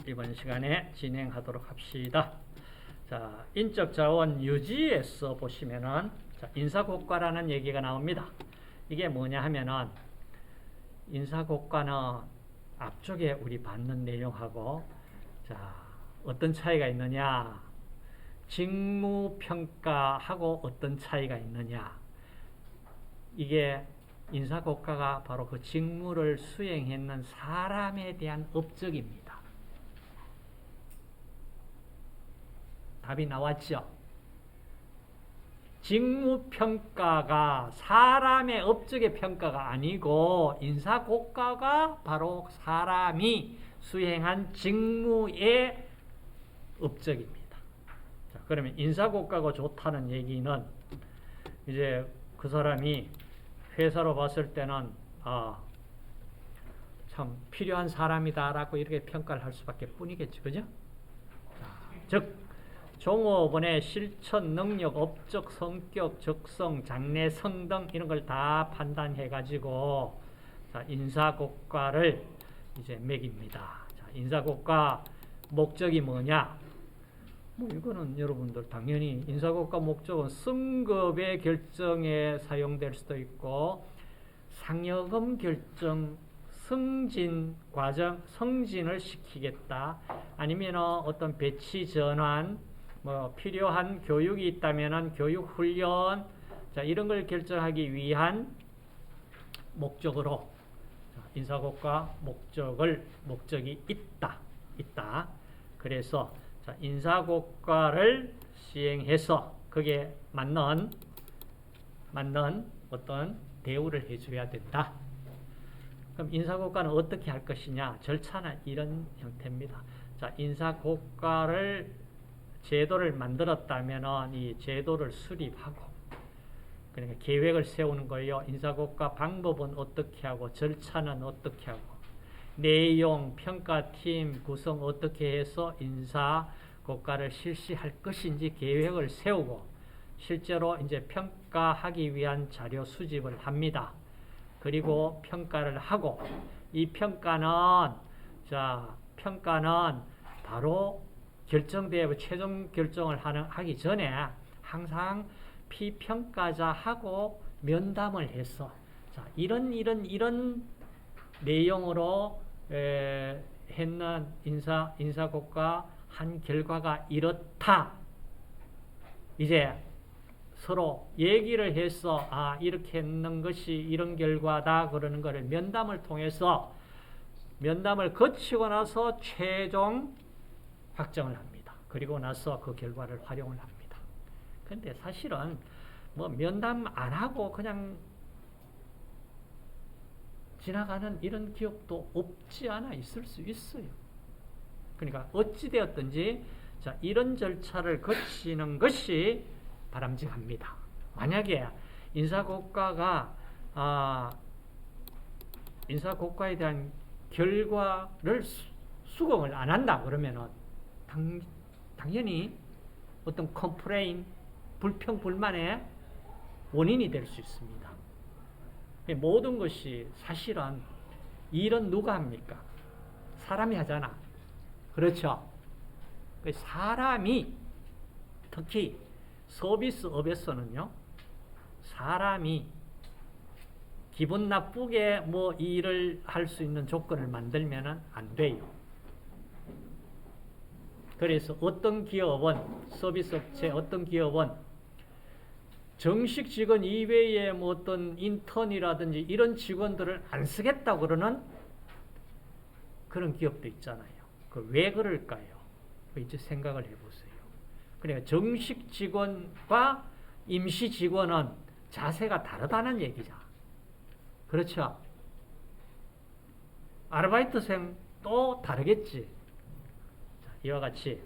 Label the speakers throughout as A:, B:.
A: 이번 시간에 진행하도록 합시다. 자, 인적 자원 유지에서 보시면은 인사고과라는 얘기가 나옵니다. 이게 뭐냐 하면은 인사고과는 앞쪽에 우리 받는 내용하고 자, 어떤 차이가 있느냐? 직무평가하고 어떤 차이가 있느냐? 이게 인사고과가 바로 그 직무를 수행했는 사람에 대한 업적입니다. 답이 나왔죠? 직무평가가 사람의 업적의 평가가 아니고 인사고과가 바로 사람이 수행한 직무의 업적입니다. 자, 그러면 인사고과가 좋다는 얘기는 이제 그 사람이 회사로 봤을 때는 참 필요한 사람이다라고 이렇게 평가를 할 수밖에 뿐이겠죠. 그죠? 자, 즉 종업원의 실천, 능력, 업적, 성격, 적성, 장래성 등 이런 걸 다 판단해 가지고 인사고과를 이제 매깁니다. 자, 인사고과 목적이 뭐냐? 뭐 이거는 여러분들 당연히 인사고과 목적은 승급의 결정에 사용될 수도 있고 상여금 결정, 승진 과정, 승진을 시키겠다. 아니면 어떤 배치 전환, 뭐 필요한 교육이 있다면은 교육 훈련, 자 이런 걸 결정하기 위한 목적으로 인사고과 목적이 있다. 그래서 인사고과를 시행해서 거기에 맞는 어떤 대우를 해줘야 된다. 그럼 인사고과는 어떻게 할 것이냐? 절차는 이런 형태입니다. 자, 인사고과를 제도를 만들었다면 이 제도를 수립하고 그러니까 계획을 세우는 거예요. 인사고과 방법은 어떻게 하고 절차는 어떻게 하고 내용, 평가팀 구성 어떻게 해서 인사고과를 실시할 것인지 계획을 세우고 실제로 이제 평가하기 위한 자료 수집을 합니다. 그리고 평가를 하고 이 평가는 바로 결정되어 최종 결정을 하기 전에 항상 피평가자하고 면담을 해서 이런 내용으로 했는 인사고과 한 결과가 이렇다. 이제 서로 얘기를 해서 이렇게 했는 것이 이런 결과다 그러는 것을 면담을 통해서 면담을 거치고 나서 최종 확정을 합니다. 그리고 나서 그 결과를 활용을 합니다. 근데 사실은 뭐 면담 안 하고 그냥 지나가는 이런 기업도 없지 않아 있을 수 있어요. 그러니까 어찌되었든지 이런 절차를 거치는 것이 바람직합니다. 만약에 인사고과에 대한 결과를 수긍을 안 한다 그러면은 당연히 어떤 컴플레인, 불평, 불만의 원인이 될 수 있습니다. 모든 것이 사실은 일은 누가 합니까? 사람이 하잖아. 그렇죠? 사람이 특히 서비스업에서는요, 사람이 기분 나쁘게 뭐 일을 할 수 있는 조건을 만들면 안 돼요. 그래서 어떤 기업은, 서비스업체 어떤 기업은 정식 직원 이외에 뭐 어떤 인턴이라든지 이런 직원들을 안 쓰겠다 그러는 그런 기업도 있잖아요. 왜 그럴까요? 이제 생각을 해보세요. 그러니까 정식 직원과 임시 직원은 자세가 다르다는 얘기죠. 그렇죠? 아르바이트생 또 다르겠지. 이와 같이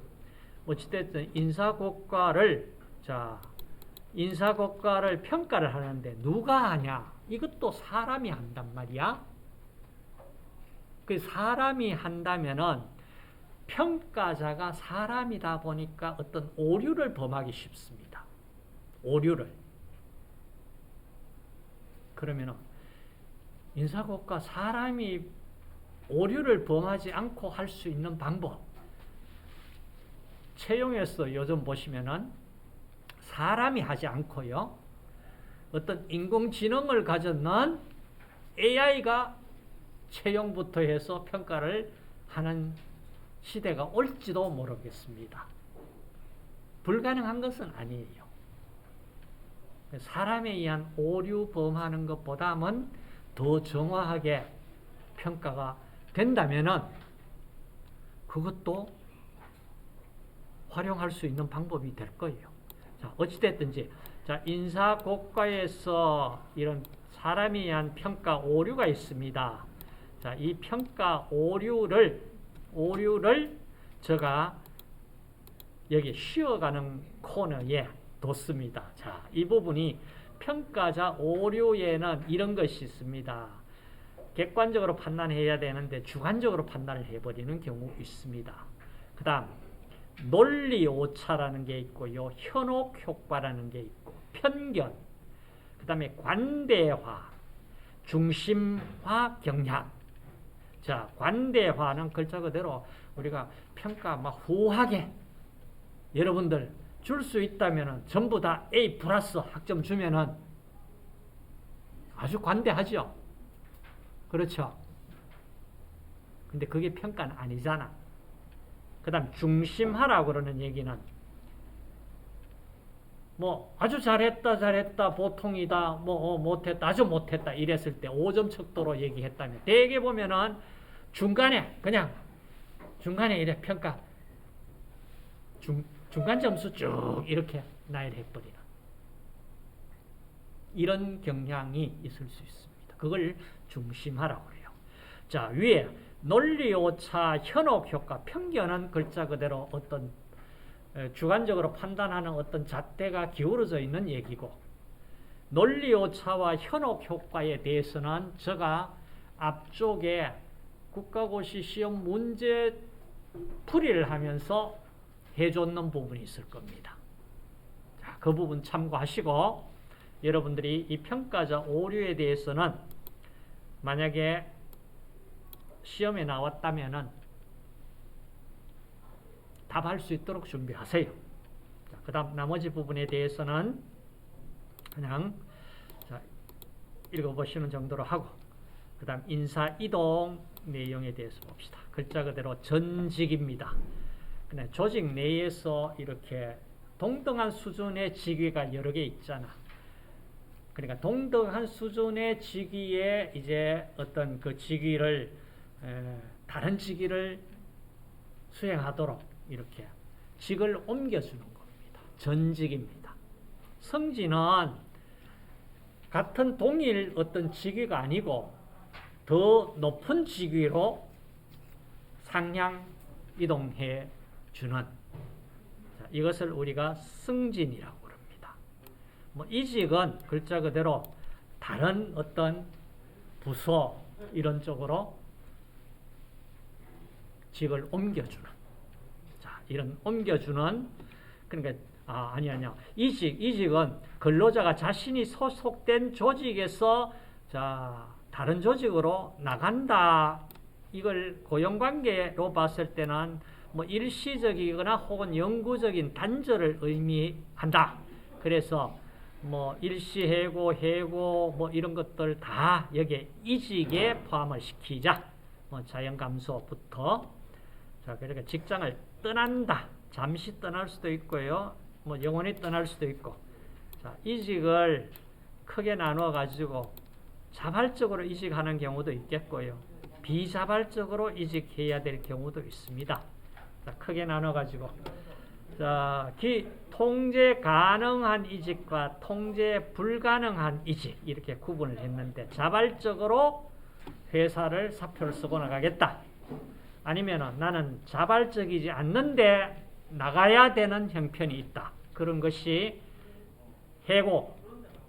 A: 어찌됐든 인사고과를 평가를 하는데 누가 하냐? 이것도 사람이 한단 말이야. 그 사람이 한다면은 평가자가 사람이다 보니까 어떤 오류를 범하기 쉽습니다. 오류를. 그러면은 인사고과 사람이 오류를 범하지 않고 할 수 있는 방법, 채용에서 요즘 보시면은 사람이 하지 않고요. 어떤 인공지능을 가졌는 AI가 채용부터 해서 평가를 하는 시대가 올지도 모르겠습니다. 불가능한 것은 아니에요. 사람에 의한 오류 범하는 것보다는 더 정확하게 평가가 된다면은 그것도 활용할 수 있는 방법이 될 거예요. 자, 어찌됐든지, 자, 인사고과에서 이런 사람에 의한 평가 오류가 있습니다. 자, 이 평가 오류를 제가 여기 쉬어가는 코너에 뒀습니다. 자, 이 부분이 평가자 오류에는 이런 것이 있습니다. 객관적으로 판단해야 되는데 주관적으로 판단을 해버리는 경우 있습니다. 그 다음 논리 오차라는 게 있고요. 현혹 효과라는 게 있고 편견, 그 다음에 관대화, 중심화 경향. 자, 관대화는 글자 그대로 우리가 평가 막 후하게 여러분들 줄 수 있다면 전부 다 A 플러스 학점 주면은 아주 관대하죠. 그렇죠. 근데 그게 평가는 아니잖아. 그 다음 중심하라고 그러는 얘기는 뭐 아주 잘했다 보통이다 못했다 아주 못했다 이랬을 때 5점 척도로 얘기했다면 대개 보면은 중간에 그냥 중간에 이래 평가 중간 점수 쭉 이렇게 나열해버리는 이런 경향이 있을 수 있습니다. 그걸 중심하라고 해요. 자, 위에 논리오차, 현혹효과, 편견은 글자 그대로 어떤 주관적으로 판단하는 어떤 잣대가 기울어져 있는 얘기고, 논리오차와 현혹효과에 대해서는 제가 앞쪽에 국가고시 시험 문제 풀이를 하면서 해줬는 부분이 있을 겁니다. 자, 그 부분 참고하시고 여러분들이 이 평가자 오류에 대해서는 만약에 시험에 나왔다면은 답할 수 있도록 준비하세요. 그 다음 나머지 부분에 대해서는 그냥 자, 읽어보시는 정도로 하고 그 다음 인사이동 내용에 대해서 봅시다. 글자 그대로 전직입니다. 조직 내에서 이렇게 동등한 수준의 직위가 여러 개 있잖아. 그러니까 동등한 수준의 직위에 이제 어떤 그 직위를 다른 직위를 수행하도록 이렇게 직을 옮겨주는 겁니다. 전직입니다. 성진은 같은 동일 어떤 직위가 아니고 더 높은 직위로 상향 이동해 주는 이것을 우리가 승진이라고 합니다. 뭐 이직은 글자 그대로 다른 어떤 부서 이런 쪽으로 직을 옮겨주는 자, 이런 옮겨주는 그러니까 아니야. 이직은 근로자가 자신이 소속된 조직에서 자, 다른 조직으로 나간다. 이걸 고용관계로 봤을 때는 뭐 일시적이거나 혹은 영구적인 단절을 의미한다. 그래서 뭐 일시해고, 해고 뭐 이런 것들 다 여기에 이직에 포함을 시키자. 뭐 자연감소부터 자, 그러니까 직장을 떠난다. 잠시 떠날 수도 있고요. 뭐 영원히 떠날 수도 있고. 자, 이직을 크게 나누어 가지고 자발적으로 이직하는 경우도 있겠고요. 비자발적으로 이직해야 될 경우도 있습니다. 자, 크게 나눠가지고 자, 통제 가능한 이직과 통제 불가능한 이직 이렇게 구분을 했는데 자발적으로 회사를 사표를 쓰고 나가겠다. 아니면 나는 자발적이지 않는데 나가야 되는 형편이 있다. 그런 것이 해고,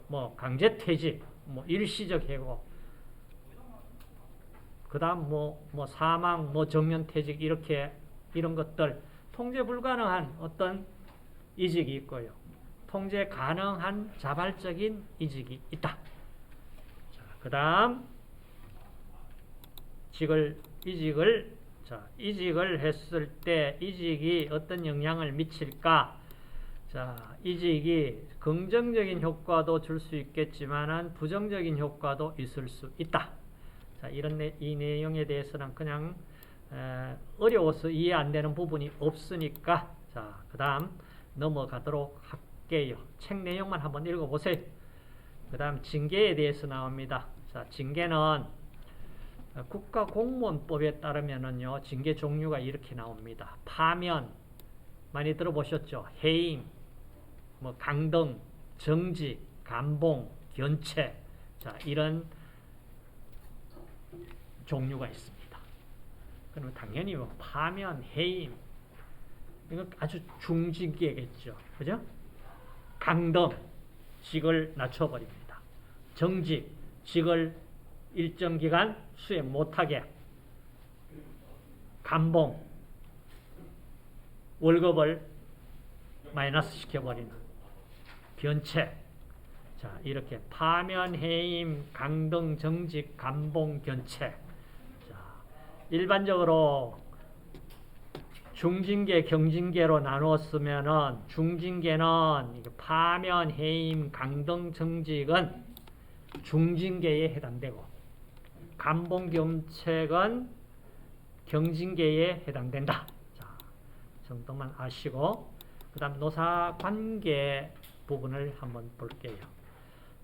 A: 뭐 강제퇴직, 뭐 일시적 해고, 그 다음 뭐 사망, 뭐 정년퇴직 이렇게 이런 것들 통제 불가능한 어떤 이직이 있고요. 통제 가능한 자발적인 이직이 있다. 그 다음 이직을 자, 이직을 했을 때 이직이 어떤 영향을 미칠까? 자, 이직이 긍정적인 효과도 줄 수 있겠지만은 부정적인 효과도 있을 수 있다. 자, 이 내용에 대해서는 그냥 어려워서 이해 안 되는 부분이 없으니까 자, 그다음 넘어가도록 할게요. 책 내용만 한번 읽어보세요. 그다음 징계에 대해서 나옵니다. 자, 징계는 국가공무원법에 따르면은요, 징계 종류가 이렇게 나옵니다. 파면, 많이 들어보셨죠? 해임, 뭐 강등, 정직, 감봉, 견책, 자, 이런 종류가 있습니다. 그러면 당연히 뭐 파면, 해임, 이건 아주 중징계겠죠. 그죠? 강등, 직을 낮춰버립니다. 정직, 직을 일정 기간 수행 못하게. 감봉, 월급을 마이너스 시켜버리는. 견책. 자, 이렇게 파면, 해임, 강등, 정직, 감봉, 견책. 자, 일반적으로 중징계, 경징계로 나누었으면은 중징계는 파면, 해임, 강등, 정직은 중징계에 해당되고 감봉, 견책은 경징계에 해당된다. 자, 정도만 아시고 그 다음 노사관계 부분을 한번 볼게요.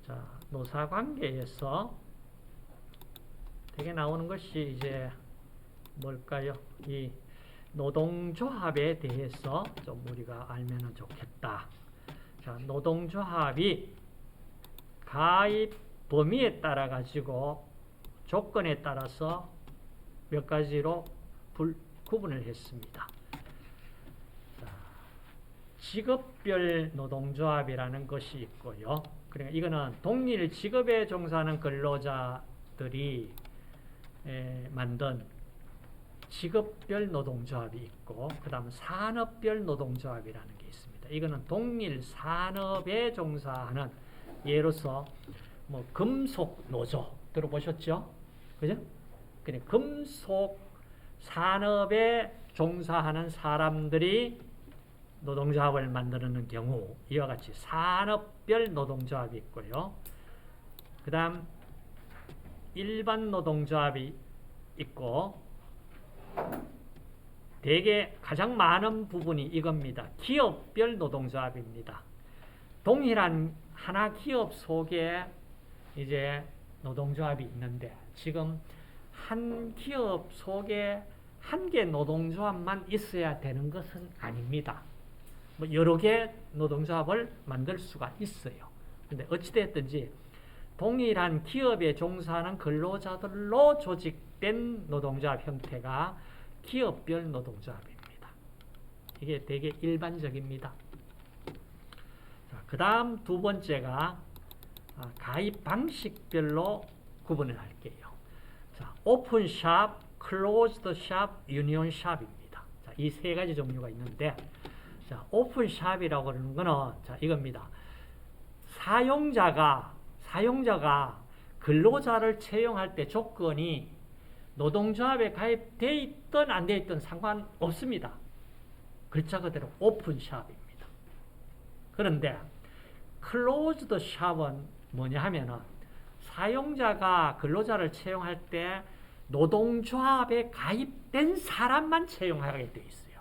A: 자, 노사관계에서 되게 나오는 것이 이제 뭘까요? 이 노동조합에 대해서 좀 우리가 알면 좋겠다. 자, 노동조합이 가입 범위에 따라 가지고 조건에 따라서 몇 가지로 구분을 했습니다. 자, 직업별 노동조합이라는 것이 있고요. 그러니까 이거는 동일 직업에 종사하는 근로자들이 만든 직업별 노동조합이 있고 그 다음 산업별 노동조합이라는 게 있습니다. 이거는 동일 산업에 종사하는 예로서 뭐 금속 노조 들어보셨죠? 그죠? 그냥 금속 산업에 종사하는 사람들이 노동조합을 만드는 경우 이와 같이 산업별 노동조합이 있고요. 그 다음 일반 노동조합이 있고 대개 가장 많은 부분이 이겁니다. 기업별 노동조합입니다. 동일한 하나 기업 속에 이제 노동조합이 있는데 지금 한 기업 속에 한 개 노동조합만 있어야 되는 것은 아닙니다. 뭐 여러 개 노동조합을 만들 수가 있어요. 근데 어찌됐든지 동일한 기업에 종사하는 근로자들로 조직된 노동조합 형태가 기업별 노동조합입니다. 이게 되게 일반적입니다. 그 다음 두 번째가 가입 방식별로 구분을 할게요. 자, 오픈샵, 클로즈드샵, 유니온샵입니다. 자, 이 세 가지 종류가 있는데 자, 오픈샵이라고 하는 거는 자, 이겁니다. 사용자가 근로자를 채용할 때 조건이 노동조합에 가입되어 있든 안 되어 있든 상관없습니다. 글자 그대로 오픈샵입니다. 그런데 클로즈드 샵은 뭐냐 하면은 사용자가 근로자를 채용할 때 노동조합에 가입된 사람만 채용하게 되어 있어요.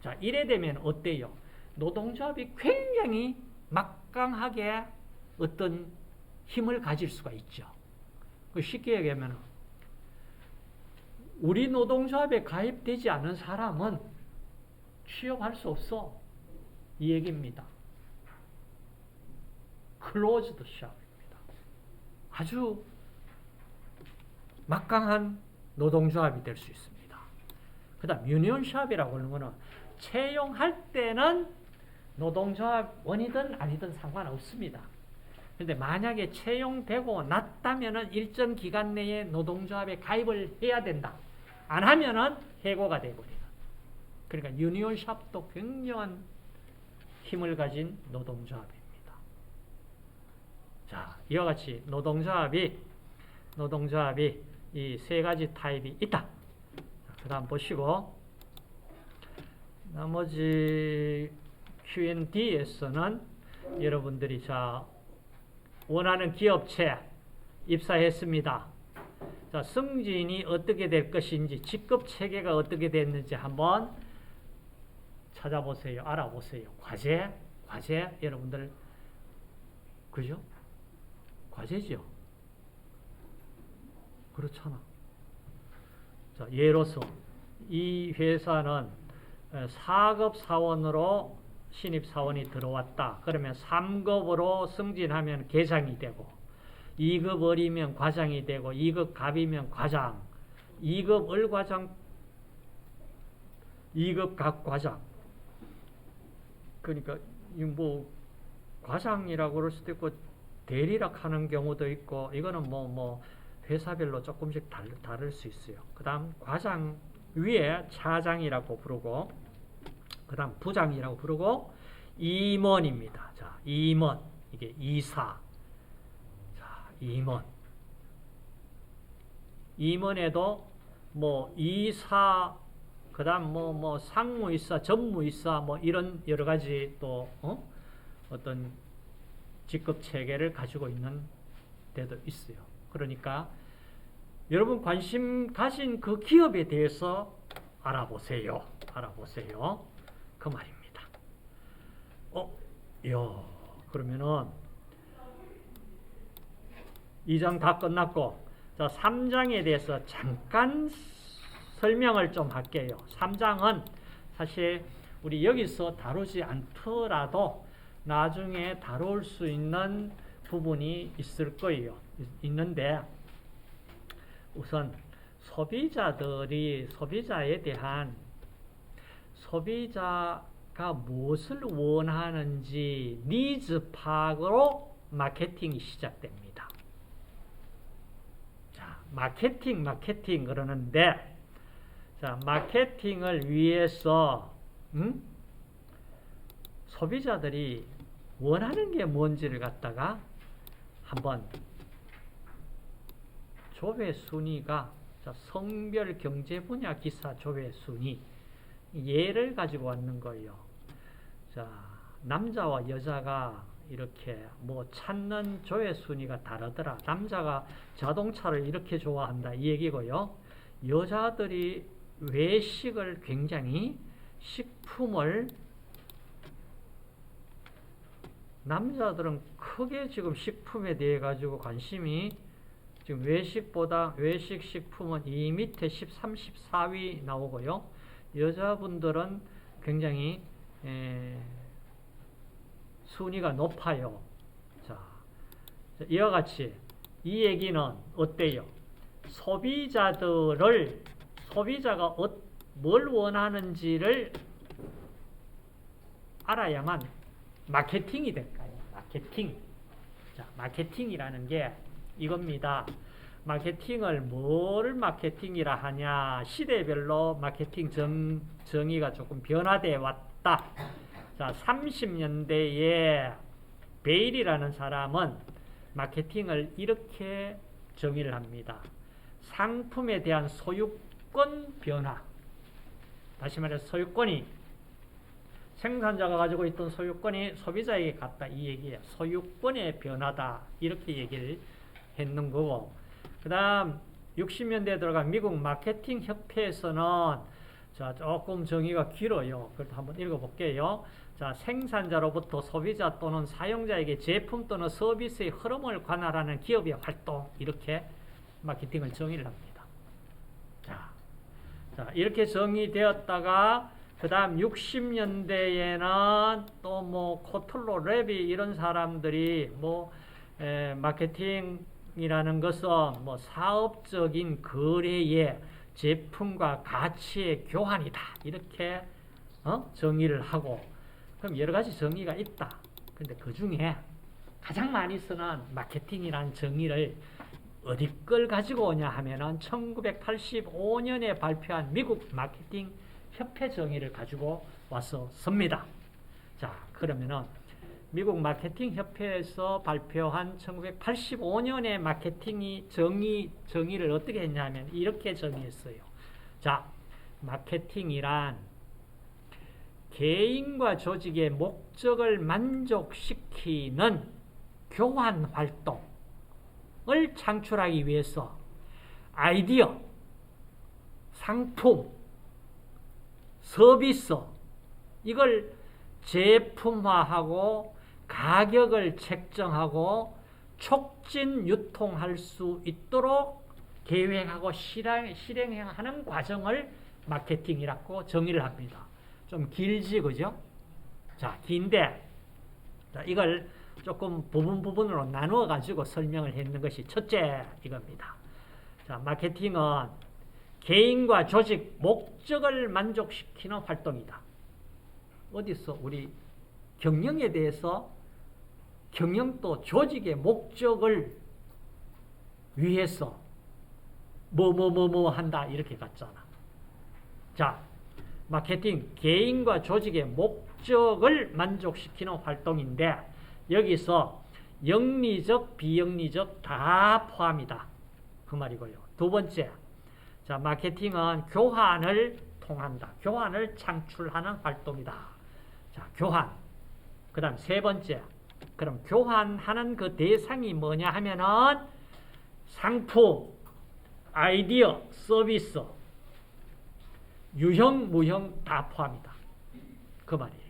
A: 자, 이래 되면 어때요? 노동조합이 굉장히 막강하게 어떤 힘을 가질 수가 있죠. 쉽게 얘기하면 우리 노동조합에 가입되지 않은 사람은 취업할 수 없어. 이 얘기입니다. 클로즈드 샵입니다. 아주 막강한 노동조합이 될 수 있습니다. 그 다음 유니온 샵이라고 하는 것은 채용할 때는 노동조합원이든 아니든 상관없습니다. 그런데 만약에 채용되고 났다면은 일정 기간 내에 노동조합에 가입을 해야 된다. 안 하면은 해고가 되어버리는. 그러니까 유니온 샵도 굉장한 힘을 가진 노동조합입니다. 자, 이와 같이 노동조합이 이 세 가지 타입이 있다. 그 다음 보시고, 나머지 Q&D에서는 여러분들이 자, 원하는 기업체 입사했습니다. 자, 승진이 어떻게 될 것인지, 직급 체계가 어떻게 됐는지 한번 찾아보세요. 알아보세요. 과제 여러분들 그죠? 과제죠. 그렇잖아. 자, 예로서 이 회사는 4급 사원으로 신입 사원이 들어왔다. 그러면 3급으로 승진하면 계장이 되고, 2급 어리면 과장이 되고, 2급 갑이면 과장, 2급 을과장, 2급 갑과장. 그러니까 뭐 과장이라고 그럴 수도 있고 대리락 하는 경우도 있고, 이거는 뭐 회사별로 조금씩 다를 수 있어요. 그 다음 과장 위에 차장이라고 부르고, 그 다음 부장이라고 부르고, 임원입니다. 자, 임원. 이게 이사. 자, 임원. 임원에도 뭐 이사, 그 다음 뭐 상무이사, 전무이사, 뭐 이런 여러 가지 또, 어떤 직급 체계를 가지고 있는 데도 있어요. 그러니까 여러분 관심 가진 그 기업에 대해서 알아보세요. 그 말입니다. 그러면은 2장 다 끝났고, 자, 3장에 대해서 잠깐 설명을 좀 할게요. 3장은 사실 우리 여기서 다루지 않더라도 나중에 다룰 수 있는 부분이 있을 거예요. 있는데, 우선 소비자에 대한, 소비자가 무엇을 원하는지 니즈 파악으로 마케팅이 시작됩니다. 자, 마케팅 그러는데, 자, 마케팅을 위해서 소비자들이 원하는 게 뭔지를 갖다가 한번 조회 순위가, 자, 성별 경제 분야 기사 조회 순위 예를 가지고 왔는 거예요. 자, 남자와 여자가 이렇게 뭐 찾는 조회 순위가 다르더라. 남자가 자동차를 이렇게 좋아한다 이 얘기고요. 여자들이 외식을 굉장히, 식품을, 남자들은 크게 지금 식품에 대해 가지고 관심이, 지금 외식 식품은 이 밑에 13, 14위 나오고요. 여자분들은 굉장히 순위가 높아요. 자, 이와 같이 이 얘기는 어때요? 소비자가 뭘 원하는지를 알아야만 마케팅이 될까요? 마케팅. 자, 마케팅이라는 게 이겁니다. 마케팅을 뭘 마케팅이라 하냐? 시대별로 마케팅 정의가 조금 변화되어 왔다. 자, 30년대에 베일이라는 사람은 마케팅을 이렇게 정의를 합니다. 상품에 대한 소유권 변화. 다시 말해서 소유권이, 생산자가 가지고 있던 소유권이 소비자에게 갔다 이 얘기예요. 소유권의 변화다 이렇게 얘기를 했는 거고, 그 다음 60년대에 들어간 미국 마케팅 협회에서는, 자, 조금 정의가 길어요. 그래도 한번 읽어볼게요. 자, 생산자로부터 소비자 또는 사용자에게 제품 또는 서비스의 흐름을 관할하는 기업의 활동, 이렇게 마케팅을 정의를 합니다. 자, 이렇게 정의되었다가 그 다음 60년대에는 또 뭐 코틀로, 레비 이런 사람들이 마케팅이라는 것은 뭐 사업적인 거래의 제품과 가치의 교환이다 이렇게 정의를 하고, 그럼 여러 가지 정의가 있다. 근데 그 중에 가장 많이 쓰는 마케팅이라는 정의를 어디 걸 가지고 오냐 하면은 1985년에 발표한 미국 마케팅 협회 정의를 가지고 와서 씁니다. 자, 그러면은 미국 마케팅 협회에서 발표한 1985년의 마케팅이 정의를 어떻게 했냐면 이렇게 정의했어요. 자, 마케팅이란 개인과 조직의 목적을 만족시키는 교환 활동을 창출하기 위해서 아이디어, 상품, 서비스 이걸 제품화하고 가격을 책정하고 촉진 유통할 수 있도록 계획하고 실행하는 과정을 마케팅이라고 정의를 합니다. 좀 길지, 그죠? 자, 긴데, 자, 이걸 조금 부분으로 나누어 가지고 설명을 했는 것이 첫째 이겁니다. 자, 마케팅은 개인과 조직 목적을 만족시키는 활동이다. 어디서 우리 경영에 대해서 경영도 조직의 목적을 위해서 뭐 한다 이렇게 갔잖아. 자, 마케팅 개인과 조직의 목적을 만족시키는 활동인데 여기서 영리적, 비영리적 다 포함이다. 그 말이고요. 두 번째, 자, 마케팅은 교환을 통한다. 교환을 창출하는 활동이다. 자, 교환. 그 다음 세 번째, 그럼 교환하는 그 대상이 뭐냐 하면은 상품, 아이디어, 서비스, 유형, 무형 다 포함이다. 그 말이에요.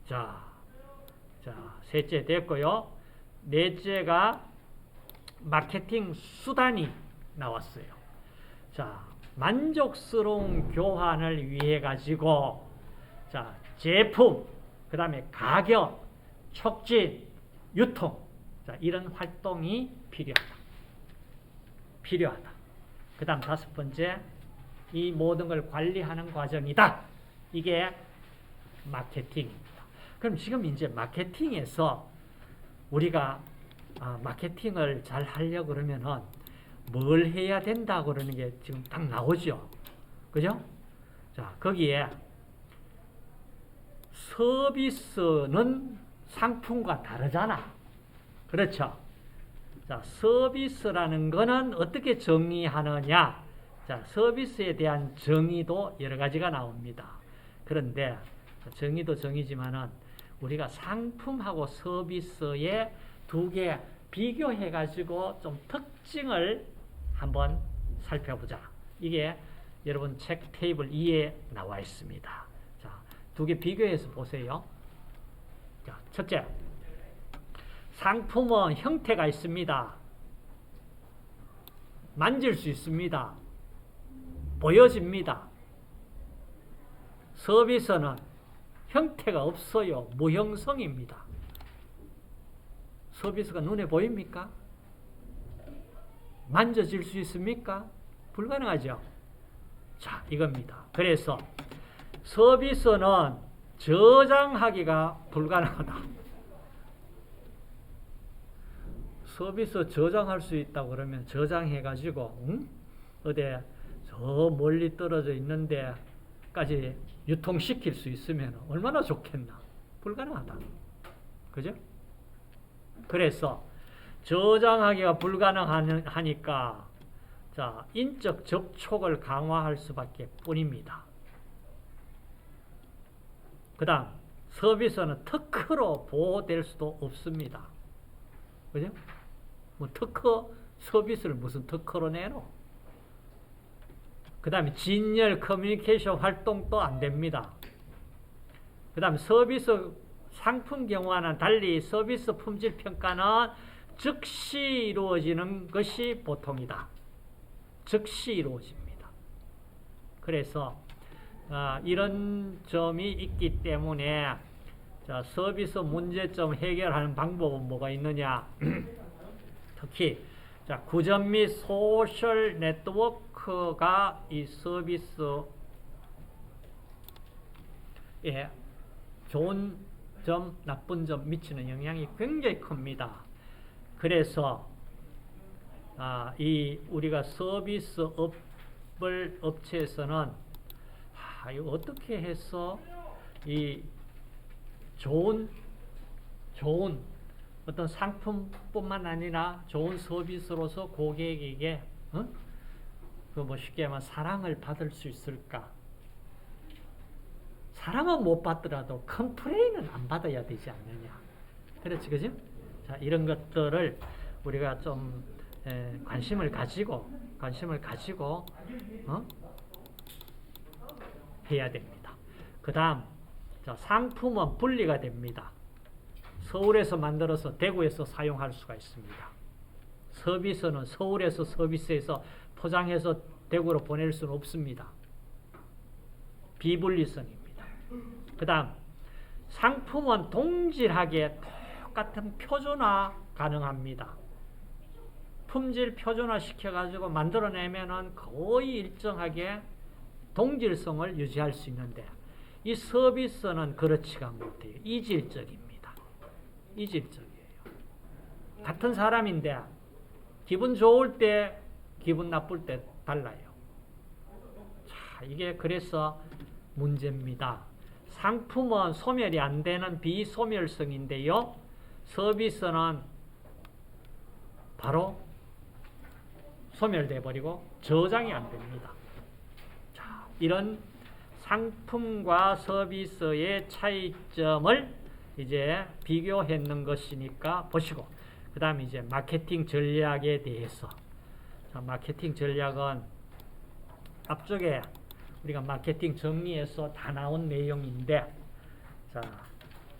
A: 자, 셋째 됐고요. 넷째가 마케팅 수단이 나왔어요. 자, 만족스러운 교환을 위해 가지고 자, 제품, 그 다음에 가격, 촉진, 유통 자, 이런 활동이 필요하다. 그 다음 다섯 번째, 이 모든 걸 관리하는 과정이다. 이게 마케팅입니다. 그럼 지금 이제 마케팅에서 우리가 마케팅을 잘 하려고 그러면은 뭘 해야 된다 그러는 게 지금 딱 나오죠. 그죠? 자, 거기에 서비스는 상품과 다르잖아. 그렇죠? 자, 서비스라는 거는 어떻게 정의하느냐? 자, 서비스에 대한 정의도 여러 가지가 나옵니다. 그런데 정의도 정의지만은 우리가 상품하고 서비스의 두 개 비교해 가지고 좀 특징을 한번 살펴보자. 이게 여러분 책 테이블 2에 나와 있습니다. 자, 두 개 비교해서 보세요. 자, 첫째, 상품은 형태가 있습니다. 만질 수 있습니다. 보여집니다. 서비스는 형태가 없어요. 무형성입니다. 서비스가 눈에 보입니까? 만져질 수 있습니까? 불가능하죠. 자, 이겁니다. 그래서 서비스는 저장하기가 불가능하다. 서비스 저장할 수 있다고 그러면 저장해가지고 어디 저 멀리 떨어져 있는데까지 유통시킬 수 있으면 얼마나 좋겠나. 불가능하다. 그죠? 그래서 저장하기가 불가능하니까 자, 인적 접촉을 강화할 수밖에 뿐입니다. 그 다음 서비스는 특허로 보호될 수도 없습니다. 그죠? 뭐 특허 서비스를 무슨 특허로 내노? 그 다음에 진열 커뮤니케이션 활동도 안 됩니다. 그 다음에 서비스 상품 경우와는 달리 서비스 품질 평가는 즉시 이루어지는 것이 보통이다. 즉시 이루어집니다. 그래서 이런 점이 있기 때문에 자, 서비스 문제점 해결하는 방법은 뭐가 있느냐? 특히 자, 구전 및 소셜 네트워크가 이 서비스에 좋은 점, 나쁜 점 미치는 영향이 굉장히 큽니다. 그래서 이 우리가 서비스 업체에서는 이거 어떻게 해서 이 좋은 어떤 상품뿐만 아니라 좋은 서비스로서 고객에게 그 뭐 쉽게 말하면 사랑을 받을 수 있을까? 사람은 못 받더라도 컴플레인은 안 받아야 되지 않느냐. 그렇지, 그죠? 자, 이런 것들을 우리가 좀 관심을 가지고 해야 됩니다. 그 다음, 상품은 분리가 됩니다. 서울에서 만들어서 대구에서 사용할 수가 있습니다. 서비스는 서울에서 서비스에서 포장해서 대구로 보낼 수는 없습니다. 비분리성입니다. 그 다음, 상품은 동질하게 똑같은 표준화 가능합니다. 품질 표준화 시켜가지고 만들어내면은 거의 일정하게 동질성을 유지할 수 있는데, 이 서비스는 그렇지가 못해요. 이질적입니다. 이질적이에요. 같은 사람인데 기분 좋을 때 기분 나쁠 때 달라요. 자, 이게 그래서 문제입니다. 상품은 소멸이 안 되는 비소멸성인데요. 서비스는 바로 소멸돼 버리고 저장이 안 됩니다. 자, 이런 상품과 서비스의 차이점을 이제 비교했는 것이니까 보시고, 그 다음에 이제 마케팅 전략에 대해서. 자, 마케팅 전략은 앞쪽에 우리가 마케팅 정리해서 다 나온 내용인데, 자,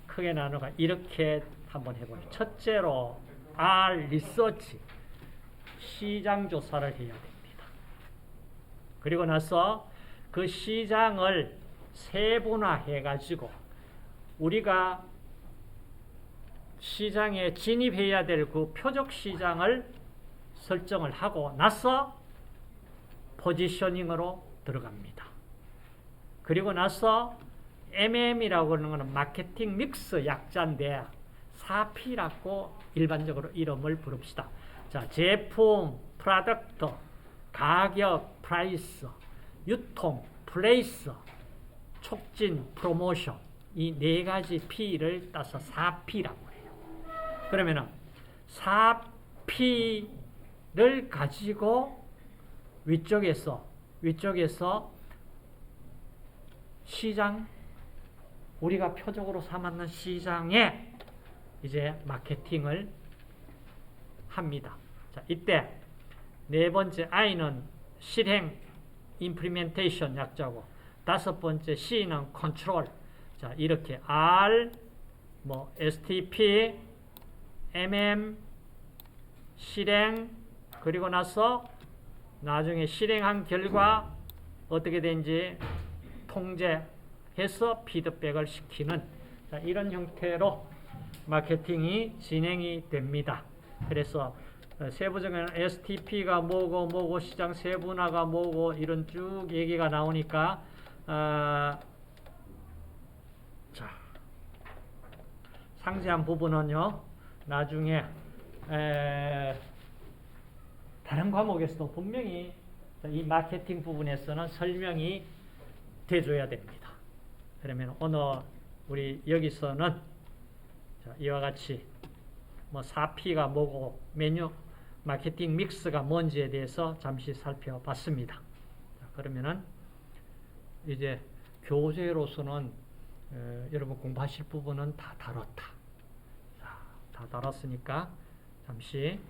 A: 크게 나누가 이렇게 한번 해보죠. 첫째로 R 리서치, 시장 조사를 해야 됩니다. 그리고 나서 그 시장을 세분화해 가지고 우리가 시장에 진입해야 될 그 표적 시장을 설정을 하고 나서 포지셔닝으로 들어갑니다. 그리고 나서 MM이라고 하는 것은 마케팅 믹스 약자인데 4P라고 일반적으로 이름을 부릅시다. 자, 제품, 프로덕트, 가격, 프라이스, 유통, 플레이스, 촉진, 프로모션, 이 네 가지 P를 따서 4P라고 해요. 그러면은 4P를 가지고 위쪽에서 시장, 우리가 표적으로 삼았는 시장에 이제 마케팅을 합니다. 자, 이때 네 번째 I는 실행, implementation 약자고, 다섯 번째 C는 control. 자, 이렇게 R, STP, MM, 실행, 그리고 나서 나중에 실행한 결과 어떻게 되는지 통제해서 피드백을 시키는, 자, 이런 형태로 마케팅이 진행이 됩니다. 그래서 세부적인 STP가 뭐고 시장 세분화가 뭐고 이런 쭉 얘기가 나오니까 자, 상세한 부분은요 나중에 다른 과목에서도 분명히 이 마케팅 부분에서는 설명이 돼줘야 됩니다. 그러면 오늘 우리 여기서는 이와 같이 4P가 뭐고 메뉴 마케팅 믹스가 뭔지에 대해서 잠시 살펴봤습니다. 자, 그러면은 이제 교재로서는 여러분 공부하실 부분은 다 다뤘다. 자, 다 다뤘으니까 잠시